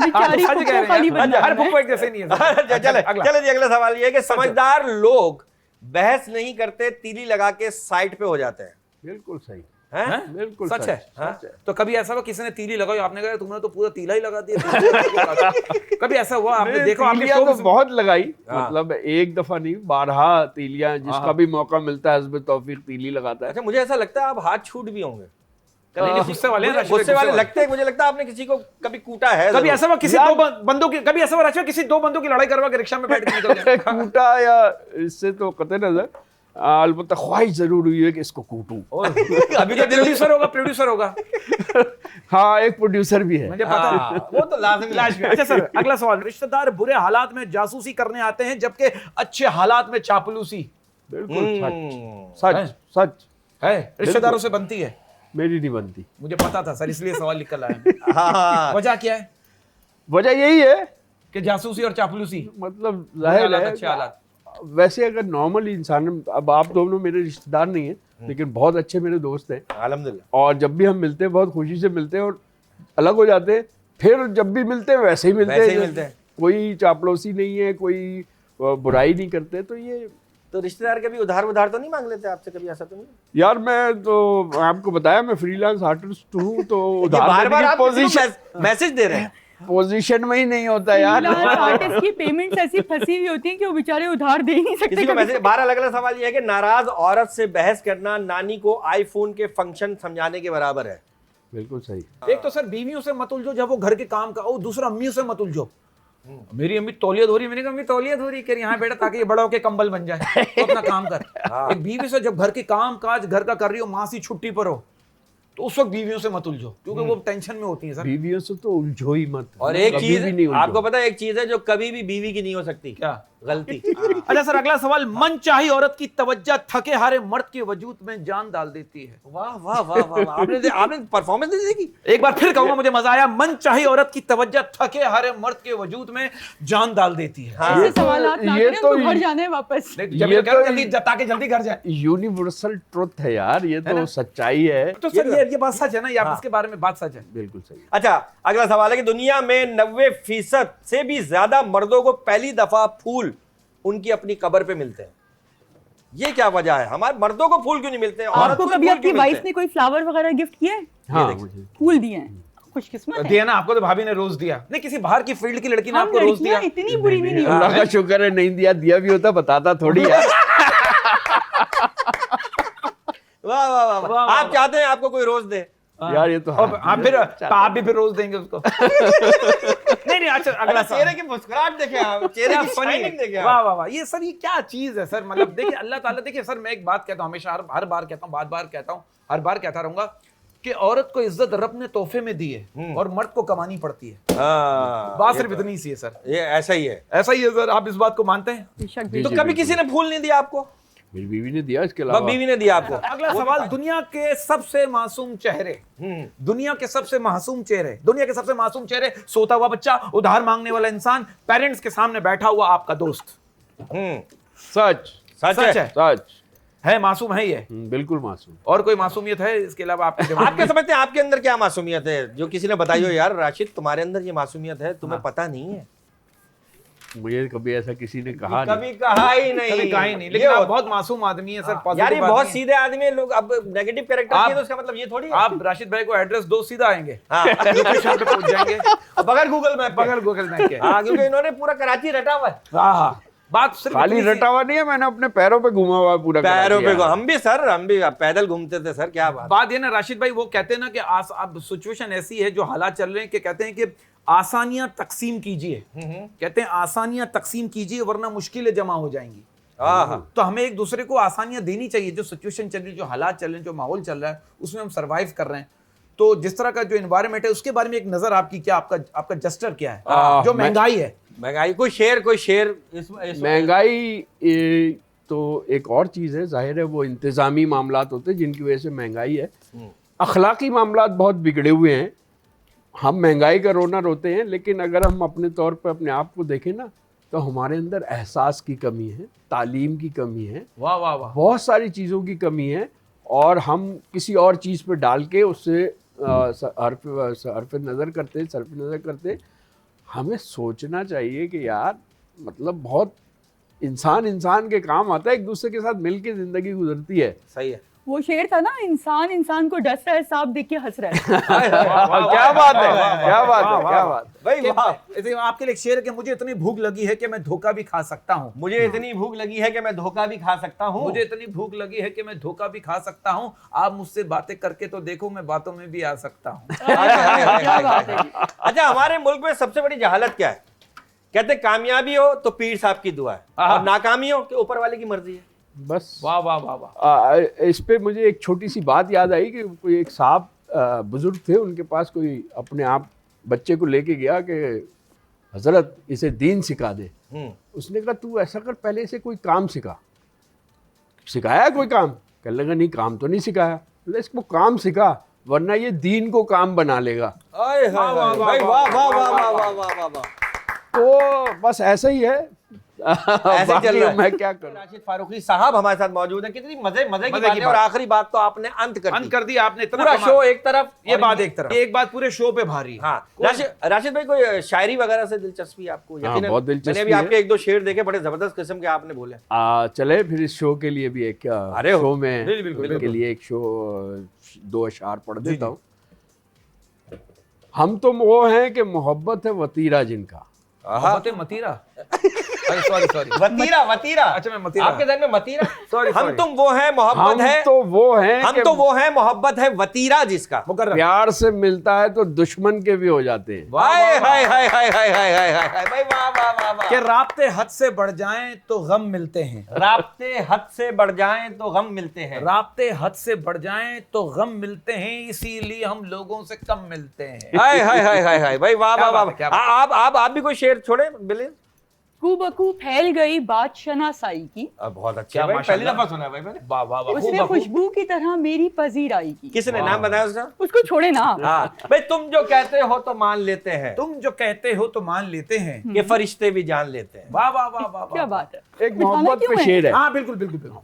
बेचारी आप तो सच कह फुप्पो खाली रहे हैं। बनना हर है। फुप्पो एक जैसे नहीं है सर। चले अगला। चले जी, अगला सवाल ये है कि समझदार लोग बहस नहीं करते, तीली लगा के साइड पे हो जाते हैं। बिल्कुल सही। हैं? बिल्कुल सच है? सच है। तो कभी ऐसा हुआ किसी ने तीली लगाई, आपने कहा तुमने तो पूरा तीला ही लगा दिया? कभी ऐसा हुआ आपने नहीं, देखो? आपके तीलियां शो तो में बहुत लगाई, हाँ। मतलब एक दफा नहीं, 12 तीलियां, जिसका भी मौका मिलता है हस्ब तौफीक तीली लगाता है। अच्छा, मुझे ऐसा लगता है आप हाथ छूट भी होंगे। नहीं, नहीं, गुस्से वाले हैं मुझे राशिद भाई, गुस्से वाले गुस्से लगते हैं। मुझे लगता है आपने किसी को कभी कूटा है। कभी जरूर। ऐसा हुआ किसी यार- दो बंदों की, कभी ऐसा हुआ राशिद भाई, किसी 2 बंदों की लड़ाई करवा के रिक्शा में बैठ के निकल गए? कूटा या इससे तो कतई नजर अलबत्ता ख्वाहिश जरूर हुई है कि इसको कूटूं। अभी तो प्रोड्यूसर होगा हाँ, एक प्रोड्यूसर भी है। मुझे पता है। वो तो लाजमी। अच्छा सर, अगला सवाल, रिश्तेदार बुरे हालात में जासूसी करने आते हैं जबकि अच्छे हालात में चापलूसी बिल्कुल सच सच है, रिश्तेदारों से बनती है? मेरी नहीं बनती। मुझे पता था सर, इसलिए सवाल निकल आया। हाँ, वजह क्या है वजह यही है कि जासूसी और चापलूसी? मतलब जाहिर है, अच्छे हालात। वैसे अगर नॉर्मल इंसान, अब आप दोनों मेरे रिश्तेदार नहीं हैं लेकिन बहुत अच्छे मेरे दोस्त हैं, अल्हम्दुलिल्लाह। और जब भी हम मिलते हैं बहुत खुशी से मिलते हैं और अलग हो जाते हैं, फिर जब भी मिलते हैं वैसे ही मिलते हैं। कोई चापलूसी नहीं है, कोई बुराई नहीं करते। तो ये तो रिश्तेदार कभी उधार तो नहीं मांग लेते आपसे, कभी ऐसा तो नहीं? यार मैं तो आपको बताया मैं फ्रीलांस आर्टिस्ट हूँ, तो उधार बार-बार देने की आप पोजीशन मैसेज दे रहे हैं। पोजीशन में ही नहीं होता यार। आर्टिस्ट की पेमेंट्स ऐसी फंसी हुई होती है कि वो बेचारे उधार दे ही नहीं सकते। किसी को मैसेज। 12 अलग-अलग सवाल ये है कि नाराज औरत से बहस करना नानी को आईफोन के फंक्शन समझाने के बराबर है। बिल्कुल सही। एक तो सर बीवियों से मत उलझो जब वो घर के काम का, और दूसरा अम्मियों से मत उलझो। मेरी अम्मी तौलिया धो रही, मैंने कहा अम्मी तौलिया धो रही, कह रही हाँ बेटा ताकि ये बड़ा होके कंबल बन जाए, तो अपना काम कर। एक बीवी से जब घर के काम काज घर का कर रही हो, माँ सी छुट्टी पर हो, तो उस वक्त बीवियों से मत उलझो क्योंकि वो टेंशन में होती है सर। बीवियों से तो उलझो ही मत। और एक कभी चीज भी नहीं उलझो। आपको पता है, एक चीज है जो कभी भी बीवी की नहीं हो सकती। क्या? गलती। अच्छा सर, अगला सवाल, मन चाही औरत की तवज्जो थके हारे मर्द के वजूद में जान डाल देती है। वाह वाह वाह वाह, आपने परफॉर्मेंस नहीं देखी? एक बार फिर कहूंगा, मुझे मजा आया। मन चाही औरत की तवज्जो थके हारे मर्द के वजूद में जान डाल देती है। हाँ। ऐसे सवालात ना ये करें, तो उनको घर जाना है वापस। जल्दी ताकि जल्दी घर जाए। यूनिवर्सल ट्रुथ है यार, ये तो सच्चाई है। तो सर ये बात सच है ना, ये आप इसके बारे में बात सच है? बिल्कुल सही। अच्छा, अगला सवाल है कि दुनिया में 90% से भी ज्यादा मर्दों को पहली दफा फूल उनकी अपनी कब्र पे मिलते हैं। ये क्या वजह है? हमारे मर्दों को फूल क्यों नहीं मिलते हैं? आपको कभी आपकी वाइफ ने कोई फ्लावर वगैरह गिफ्ट किया है? हाँ, मुझे फूल दिए हैं? खुशकिस्मत है। दिया ना आपको, तो भाभी ने रोज दिया। नहीं, किसी बाहर की फील्ड की लड़की ने हम आपको रोज दिया? लड़कियां इतनी बुरी नहीं होती। अल्लाह का शुक्र है नहीं दिया, दिया भी होता बताता थोड़ी यार। वाह वाह वाह, आप चाहते हैं आपको कोई रोज दे? यार ये तो आप फिर आप भी फिर रोज देंगे उसको? नहीं अच्छा, अगला चेहरे की मुस्कुराहट देखें आप, चेहरे की शाइनिंग देखें आप। वाह वाह वाह, ये सर ये क्या चीज है सर? मतलब देखिए अल्लाह ताला, देखिए सर मैं एक बात कहता हूँ हमेशा, हर बार कहता हूँ, बार कहता हूँ, हर बार कहता रहूंगा कि औरत को इज्जत रब ने तोहफे में दी है और मर्द को कमानी पड़ती है। बात सिर्फ इतनी सी है सर। ये ऐसा ही है। ऐसा ही है सर, आप इस बात को मानते हैं? बेशक तो कभी किसी ने फूल नहीं दिया आपको? मेरी बीवी ने दिया, इसके अलावा बीवी ने दिया आपको। अगला सवाल, दुनिया के सबसे मासूम चेहरे, दुनिया के सबसे मासूम चेहरे, दुनिया के सबसे मासूम चेहरे, सोता हुआ बच्चा, उधार मांगने वाला इंसान, पेरेंट्स के सामने बैठा हुआ आपका दोस्त। सच सच है। सच है, मासूम है ये? बिल्कुल मासूम। और कोई मासूमियत है इसके अलावा आपके दिमाग आप क्या में? समझते हैं आपके अंदर क्या मासूमियत है जो किसी ने बताई हो? यार राशिद, तुम्हारे अंदर ये मासूमियत है, तुम्हें पता नहीं है। मुझे कभी ऐसा किसी ने कहा कभी कहा ही नहीं, कभी कहा ही नहीं, लेकिन आप बहुत मासूम आदमी है सर। यार positive ये बहुत आदमी है। सीधे आदमी है। लोग अब नेगेटिव कैरेक्टर आप- किए तो उसका मतलब ये थोड़ी है। आप राशिद भाई को एड्रेस दो, सीधा आएंगे, हाँ। लोकेशन पे पहुंच जाएंगे बगैर गूगल मैप, बगैर गूगल मैप के। हाँ, क्योंकि इन्होंने पूरा कराची रटा हुआ है। हाँ, बात सिर्फ खाली इतनी सी- रटा हुआ नहीं है, मैंने अपने पैरों पे घूमा हुआ है पूरा पैरों पे कराची। हम भी सर, हम भी पैदल घूमते थे सर। क्या बात। बात ये ना राशिद भाई, वो कहते हैं ना कि अब सिचुएशन ऐसी है, जो हालात चल रहे हैं कि कहते हैं कि आसानियां तकसीम कीजिए, कहते हैं आसानियां तकसीम कीजिए वरना मुश्किलें जमा हो जाएंगी। हाँ, तो हमें एक दूसरे को आसानियां देनी चाहिए। जो सिचुएशन चल रही है, जो हालात चल रहे हैं, जो माहौल चल रहा है, उसमें हम सरवाइव कर रहे हैं। तो जिस तरह का जो एनवायरनमेंट है, उसके बारे में एक नजर आपकी क्या, आपका जस्टर क्या है? जो महंगाई है, महंगाई, कोई शेर महंगाई तो एक और चीज़ है, जाहिर है वो इंतज़ामी मामलात होते हैं जिनकी वजह से महंगाई है। अखलाकी मामलात बहुत बिगड़े हुए हैं। हम महंगाई का रोना रोते हैं, लेकिन अगर हम अपने तौर पर अपने आप को देखें ना, तो हमारे अंदर एहसास की कमी है, तालीम की कमी है, वाह वाह वाह, बहुत सारी चीज़ों की कमी है, और हम किसी और चीज़ पर डाल के उससे सर पे नज़र करते। हमें सोचना चाहिए कि यार मतलब बहुत इंसान के काम आता है, एक दूसरे के साथ मिल के ज़िंदगी गुजरती है। सही है। वो शेर था ना, इंसान को डस रहा है, सांप देख के हंस रहा है। क्या बात है, क्या बात है, क्या बात है। भाई वाह, आपके लिए एक शेर है कि मुझे इतनी भूख लगी है कि मैं धोखा भी खा सकता हूँ। मुझे इतनी भूख लगी है कि मैं धोखा भी खा सकता हूँ। मुझे इतनी भूख लगी है कि मैं धोखा भी खा सकता हूँ। आप मुझसे बातें करके तो देखो, मैं बातों में भी आ सकता हूँ। क्या बात है। अच्छा, हमारे मुल्क में सबसे बड़ी जहालत क्या है? कहते कामयाबी हो तो पीर साहब की दुआ है, और नाकामी हो कि ऊपर वाले की मर्जी है। बस वाह वाह वाह वाह। इस पे मुझे एक छोटी सी बात याद आई कि कोई एक साहब बुजुर्ग थे, उनके पास कोई अपने आप बच्चे को लेके गया कि हजरत इसे दीन सिखा दे। उसने कहा तू ऐसा कर, पहले इसे कोई काम सिखाया कोई काम? कहने लगा नहीं, काम तो नहीं सिखाया। बोले इसको काम सिखा, वरना ये दीन को काम बना लेगा। तो बस ऐसा ही है। ऐसे चल रहा है। मैं क्या करूं। राशिद फारूकी साहब हमारे साथ मौजूद हैं। कितनी मजे की बात है। और आखिरी बात तो आपने अंत कर दी आपने। इतना पूरा शो एक तरफ, ये बात एक तरफ, एक बात पूरे शो पे भारी। हाँ, राशिद भाई कोई शायरी वगैरह से दिलचस्पी आपको? यकीनन बहुत दिलचस्पी। मैंने अभी आपके एक दो शेर देखे, बड़े जबरदस्त किस्म के आपने बोले। चले फिर इस शो के लिए भी एक शो में बिल्कुल के लिए एक शो 2 अशआर पढ़ देता हूँ। हम तुम वो हैं कि मोहब्बत है वतीरा जिनका। मतीरा वतीरा। अच्छा, मैं मतीरा। आपके ध्यान में मतीरा। सॉरी। हम तुम वो हैं मोहब्बत है, हम तो वो हैं मोहब्बत है वतीरा जिसका। प्यार से मिलता है तो दुश्मन के भी हो जाते हैं। हाय हाय हाय हाय हाय हाय हाय हाय भाई, वाह वाह वाह वाह। कि राब्ते हद से बढ़ जाएं तो गम मिलते हैं। राब्ते हद से बढ़ जाएं तो गम मिलते हैं। राब्ते हद से बढ़ जाएं तो गम मिलते हैं, इसीलिए हम लोगों से कम मिलते हैं। हाय हाय हाय हाय हाय भाई, वाह वाह वाह। आप भी कोई शेर छोड़े बिलिन? खूबकू फैल गई बात शनासाई की। बहुत अच्छा भाई, पहली दफा सुना है भाई मैंने। वाह वाह वाह। उसने खुशबू की तरह मेरी पजीराई की। किसने नाम बताया उसका? उसको छोड़े ना। हाँ भाई, तुम जो कहते हो तो मान लेते हैं, तुम जो कहते हो तो मान लेते हैं, ये फरिश्ते भी जान लेते हैं। वाह वाह वाह वाह। क्या बात है। एक मोहब्बत पे शेर है। हाँ बिल्कुल बिल्कुल बिल्कुल।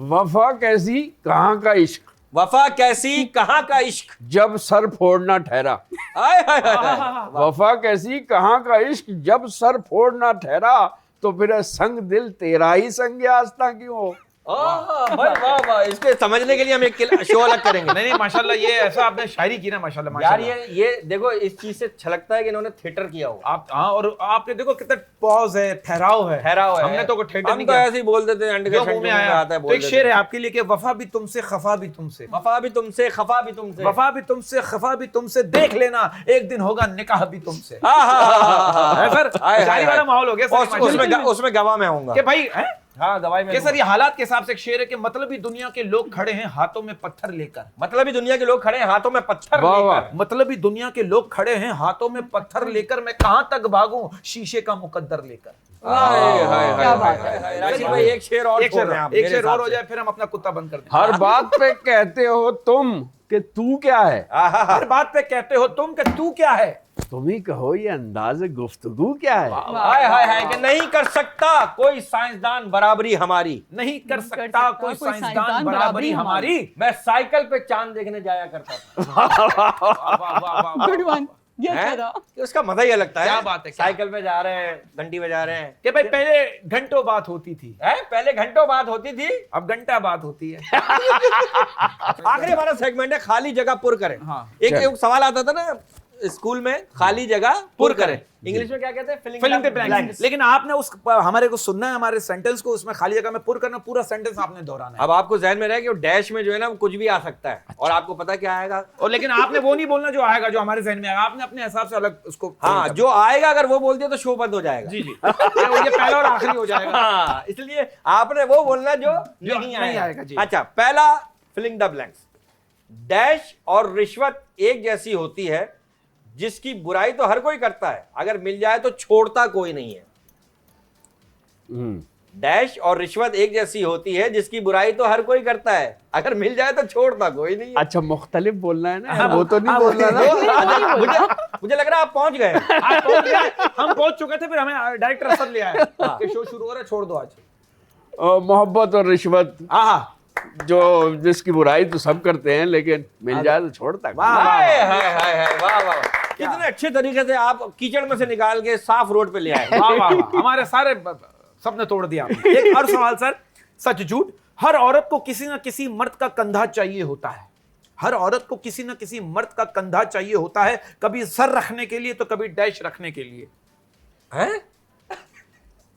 वफा कैसी कहाँ का इश्क, वफा कैसी कहाँ का इश्क, जब सर फोड़ना ठहरा। हाय हाय हाय। वफा कैसी कहाँ का इश्क, जब सर फोड़ना ठहरा, तो फिर संग दिल तेरा ही संग आस्था क्यों हो। भाई वाह वाह, इसके समझने के लिए हम एक शो अलग करेंगे। नहीं माशाल्लाह, ये ऐसा आपने शायरी की ना, माशाल्लाह यार। ये देखो, इस चीज से छलकता है कि इन्होंने थिएटर किया हो आप। हाँ, और आपके देखो कितना पॉज है, ठहराव है। हमने तो थिएटर नहीं किया। ऐसे ही बोल देते हैं, जो मुंह में आया आता है। तो एक शेर है आपके लिए कि वफा भी तुमसे खफा भी तुमसे, वफा भी तुमसे खफा भी तुमसे, वफा भी तुमसे खफा भी तुमसे, देख लेना एक दिन होगा निकाह भी तुमसे। शायरी वाला माहौल हो गया। उसमें गवाह मैं होऊंगा कि भाई हाँ, दवाई में सर ये हालात के हिसाब से एक शेर है कि मतलब ही दुनिया के लोग खड़े हैं हाथों में पत्थर लेकर। मतलब ही दुनिया के लोग खड़े हैं हाथों में पत्थर लेकर। मतलब ही दुनिया के लोग खड़े हैं हाथों में पत्थर लेकर, मैं कहां तक भागूं शीशे का मुकद्दर लेकर। राशिद भाई एक शेर और हो जाए, फिर हम अपना कुत्ता बंद कर दें। हर बात पे कहते हो तुम कि तू क्या है। हर बात पे कहते हो तुम कि तू क्या है। तुम ही कहो ये अंदाज़ गुफ्तगू क्या है। हाय हाय हाय, कि नहीं कर सकता कोई साइंसदान बराबरी हमारी, नहीं कर सकता कोई साइंसदान बराबरी हमारी। मैं साइकिल पे चांद देखने जाया करता था। Good one. उसका मजा ही अलग था। क्या बात है। साइकिल पे जा रहे हैं, घंटी बजा रहे हैं। कि भाई पहले घंटों बात होती थी, पहले घंटों बात होती थी, अब घंटा बात होती है। आखिरी हमारा सेगमेंट है खाली जगह पुर करें। एक सवाल आता था ना स्कूल में, खाली जगह पुर करें। इंग्लिश में क्या कहते हैं? Filling the blanks. लेकिन आपने उस हमारे को सुनना है, हमारे सेंटेंस को उसमें खाली जगह में पुर करना, पूरा सेंटेंस आपने दोहराना है। अब आपको ज़हन में रहे कि डैश में जो है ना, वो कुछ भी आ सकता है। और आपको पता क्या आएगा, और लेकिन आपने वो नहीं बोलना जो आएगा, जो हमारे जहन में आएगा। आपने अपने हिसाब से अलग उसको। हाँ, जो आएगा अगर वो बोल दिया तो शो बंद हो जाएगा। जी ये पहला और आखिरी हो जाएगा। हाँ, इसलिए आपने वो बोलना जो नहीं आएगा। अच्छा, पहला फिलिंग द ब्लैंक्स। डैश और रिश्वत एक जैसी होती है, जिसकी बुराई तो हर कोई करता है, अगर मिल जाए तो छोड़ता कोई नहीं है। डैश और रिश्वत एक जैसी होती है, जिसकी बुराई तो हर कोई करता है, अगर मिल जाए तो छोड़ता कोई नहीं है। अच्छा, मुख्तलिफ बोलना है ना, वो तो नहीं बोलना ना। मुझे लग रहा है आप पहुंच गए। हम पहुंच चुके थे, फिर हमें डायरेक्टर असद ले आया कि शो शुरू हो रहा है, छोड़ दो आज। मोहब्बत और रिश्वत, जो जिसकी बुराई तो सब करते हैं, लेकिन मिल जाए तो छोड़ता। वाह, कितने अच्छे तरीके से आप कीचड़ में से निकाल के साफ रोड पे ले आए। वाह, हमारे सारे सपने तोड़ दिया। एक और सवाल सर, सच झूठ। हर औरत को किसी ना किसी मर्द का कंधा चाहिए होता है। हर औरत को किसी ना किसी मर्द का कंधा चाहिए होता है, कभी सर रखने के लिए तो कभी डैश रखने के लिए। हैं?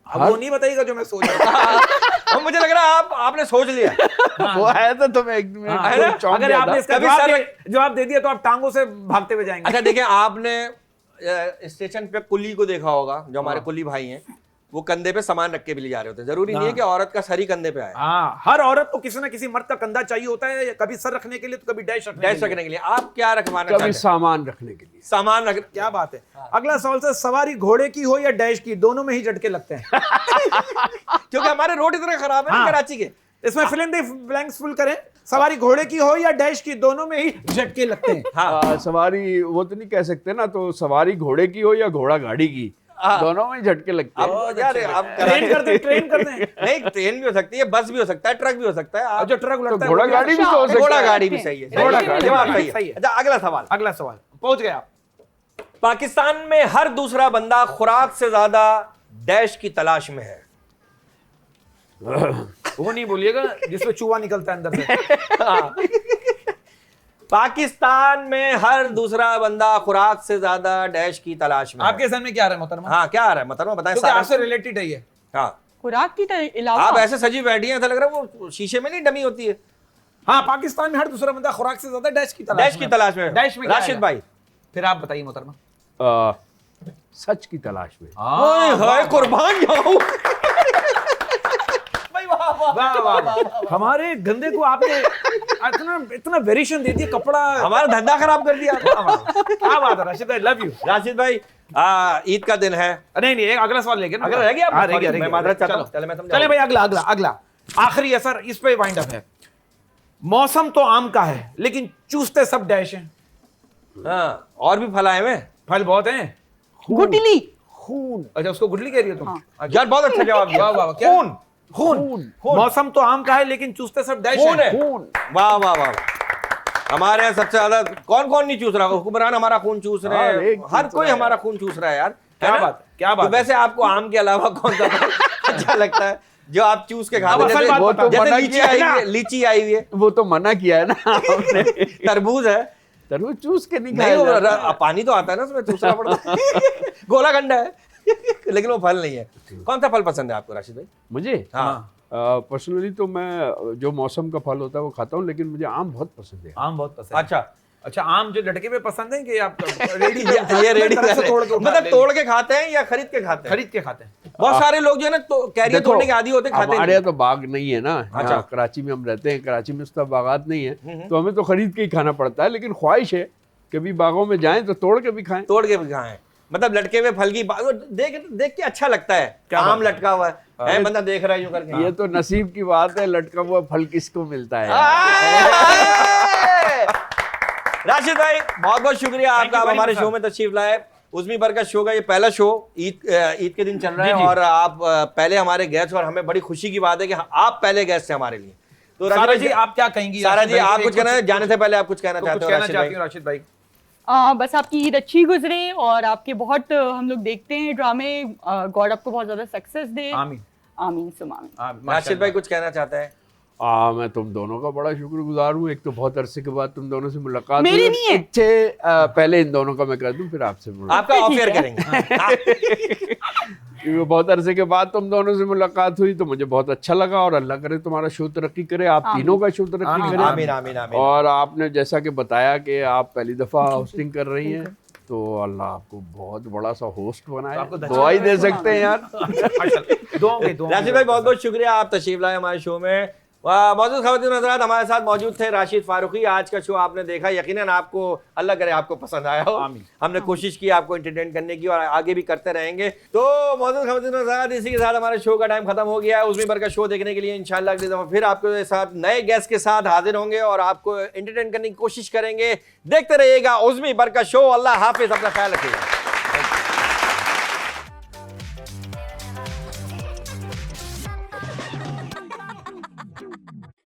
अब वो नहीं बताइएगा जो मैं सोच रहा था। मुझे लग रहा है आपने सोच लिया। वो है तो तुम्हें एक मिनट अगर आपने इसका जवाब दे दिया तो आप टांगों से भागते हुए जाएंगे। अच्छा देखिए, आपने स्टेशन पे कुली को देखा होगा, जो हमारे कुली भाई हैं, वो कंधे पे सामान रख के भी ले जा रहे होते हैं। जरूरी नहीं है कि औरत का सर ही कंधे पे आए। हाँ, हर औरत को किसी ना किसी मर्द का कंधा चाहिए होता है, कभी सर रखने के लिए तो कभी डैश रखने के लिए। आप क्या रखवाना चाहते हैं? कभी सामान रखने के लिए। सामान रख, क्या बात है। अगला सवाल सर, सवारी घोड़े की हो या डैश की, दोनों में ही झटके लगते हैं। क्योंकि हमारे रोड इतने खराब है ना कराची के। इसमें fill in the blanks full करें। सवारी घोड़े की हो या डैश की, दोनों में ही झटके लगते हैं। हाँ। सवारी वो तो नहीं कह सकते ना, तो सवारी घोड़े की हो या घोड़ा गाड़ी की, दोनों में झटके लगते हैं। अब यार अब ट्रेन कर दें। नहीं, ट्रेन भी हो सकती है, बस भी हो सकता है, ट्रक भी हो सकता है। और जो ट्रक लगता है घोड़ा गाड़ी भी तो हो सकता घोड़ा है। गाड़ी भी सही है। घोड़ा गाड़ी जवाब सही सही है। है। अच्छा, अगला सवाल। अगला सवाल पहुंच गया। पाकिस्तान में हर दूसरा बंदा खुराक से ज्यादा डैश की तलाश में है। वो नहीं बोलिएगा जिसमें चूहा निकलता है अंदर से। पाकिस्तान में हर दूसरा बंदा खुराक से ज्यादा डैश की तलाश में आपके सामने क्या आ रहा है मोहतरमा? हाँ, क्या आ रहा है मोहतरमा, बताएं। क्योंकि आपसे रिलेटेड है ये। हाँ, खुराक की अलावा आप ऐसे सजी बैठी हैं, ऐसा लग रहा है वो शीशे में नहीं डमी होती है। हाँ, पाकिस्तान में हर दूसरा बंदा खुराक से ज्यादा डैश की तलाश में। डैश में क्या राशिद आएगा? भाई, फिर आप बताइए मोहतरमा। सच की तलाश में। ओए हाय, कुर्बान जाऊं। वाह वाह वाह। हमारे गंदे को आपने इतना वेरिएशन दे दिया, कपड़ा हमारा धंधा खराब कर दिया। क्या बात है राशिद भाई, लव यू। राशिद भाई, ईद का दिन है। नहीं नहीं, एक अगला सवाल लेके ना। अगला रह गया? हाँ, रह गया, मैं माजरत चाहता हूं। चलो, चले भाई, अगला आखिरी है सर, इस पे वाइंड अप है। मौसम तो आम का है लेकिन चूसते सब डैश हैं। हाँ, और भी फल आए हुए हैं। फल बहुत हैं। गुटली। खून। अच्छा, उसको गुठली कह रही हो तुम? हाँ। यार बहुत अच्छा जवाब दिया। वाह वाह, क्या? खून। खून। मौसम तो आम का है लेकिन चूसते सब डैश खून हैं। है। वाह वाह वाह। हमारे यहाँ सबसे ज्यादा कौन कौन नहीं चूस रहा? हुक्मरान हमारा खून चूस रहे हैं, हर कोई हमारा खून चूस रहा है यार। क्या बात है, क्या बात तो वैसे आपको आम के अलावा कौन सा अच्छा लगता है जो आप चूस के खाते हैं? असल बात वो तो बताओ। मना लीची किया आई है हुई ना। है, लीची आई हुई है, वो तो मना किया है ना आपने। तरबूज है। तरबूज चूस के नहीं नहीं, खाया वो जाता। पानी तो आता है ना उसमें, चूसना पड़ता है। गोला गंडा है। लेकिन वो फल नहीं है। कौन सा फल पसंद है आपको राशिद भाई? मुझे हाँ, पर्सनली तो मैं जो मौसम का फल होता है वो खाता हूँ, लेकिन मुझे आम बहुत पसंद है। आम बहुत पसंद है। अच्छा। अच्छा, आम जो लटके में पसंद है कि आप रेडी? ये रेडी तरह से तोड़ के उठा मतलब ले। तोड़ के खाते हैं या खरीद के खाते हैं? खरीद के खाते हैं। बहुत सारे लोग जो है ना तो कैरियर देखो, तोड़ने के आदी होते हैं, खाते हमारे नहीं। यहाँ तो बाग नहीं है ना। अच्छा। यहाँ कराची में हम रहते हैं, कराची में उसका बागात नहीं है, तो हमें तो खरीद के ही खाना पड़ता है। लेकिन ख्वाहिश है कभी बागों में जाएं तो तोड़ के भी खाएं। तोड़ के भी खाएं, मतलब लटके हुए फल की देख के अच्छा लगता है। आम लटका हुआ है, बंदा देख रहा है यूं करके। ये तो नसीब की बात है, लटका हुआ फल किसको मिलता है। राशिद भाई, बहुत बहुत शुक्रिया आपका, आप very हमारे much, शो sir. में तशरीफ लाए। उज़्मी बरकत शो का ये पहला शो ईद के दिन चल रहा है, और आप पहले हमारे गेस्ट, और हमें बड़ी खुशी की बात है कि आप पहले गेस्ट हैं हमारे लिए। तो सारा जी, आप क्या कहेंगी? सारा जी, आप कुछ कहना है? जाने से पहले आप कुछ कहना चाहते हो राशिद भाई? राशिद भाई, बस आपकी ईद अच्छी गुजरे और आपके बहुत हम लोग देखते हैं ड्रामे, गॉड आपको बहुत ज्यादा सक्सेस दे। आमीन आमीन सुम आमीन। राशिद भाई कुछ कहना चाहते हैं? मैं तुम दोनों का बड़ा शुक्रगुजार हूँ। एक तो बहुत अरसे के बाद तुम दोनों से मुलाकात मेरी हुई। नहीं है। अच्छे पहले इन दोनों का मैं कर दूं, फिर आपसे मुलाकात। आपका ऑफ एयर ठीक है। करेंगे। क्योंकि बहुत अरसे के बाद तुम दोनों से मुलाकात हुई तो मुझे बहुत अच्छा लगा, और अल्लाह करे तुम्हारा शो तरक्की करे, आप तीनों का शो तरक्की करे। आमीन आमीन आमीन। और आपने जैसा कि बताया कि आप पहली दफा होस्टिंग कर रही हैं, तो अल्लाह आपको बहुत बड़ा सा होस्ट बनाए। दुआ ही दे सकते हैं यार। राशिद भाई बहुत बहुत शुक्रिया, आप तशरीफ लाए हमारे शो में। मौजूद ख़वातीन हज़रात, हमारे साथ मौजूद थे राशिद फारूकी। आज का शो आपने देखा, यकीनन आपको अल्लाह करे आपको पसंद आया हो। हमने कोशिश की आपको एंटरटेन करने की, और आगे भी करते रहेंगे। तो मौजूद ख़वातीन हज़रात, इसी के साथ हमारे शो का टाइम खत्म हो गया है। उज़्मी बरकत शो देखने के लिए इंशाअल्लाह अगली दफ़ा फिर आपके साथ नए गेस्ट के साथ हाजिर होंगे और आपको एंटरटेन करने की कोशिश करेंगे। देखते रहिएगा उज़्मी बरकत शो। अल्लाह हाफिज़, अपना ख्याल रखिएगा।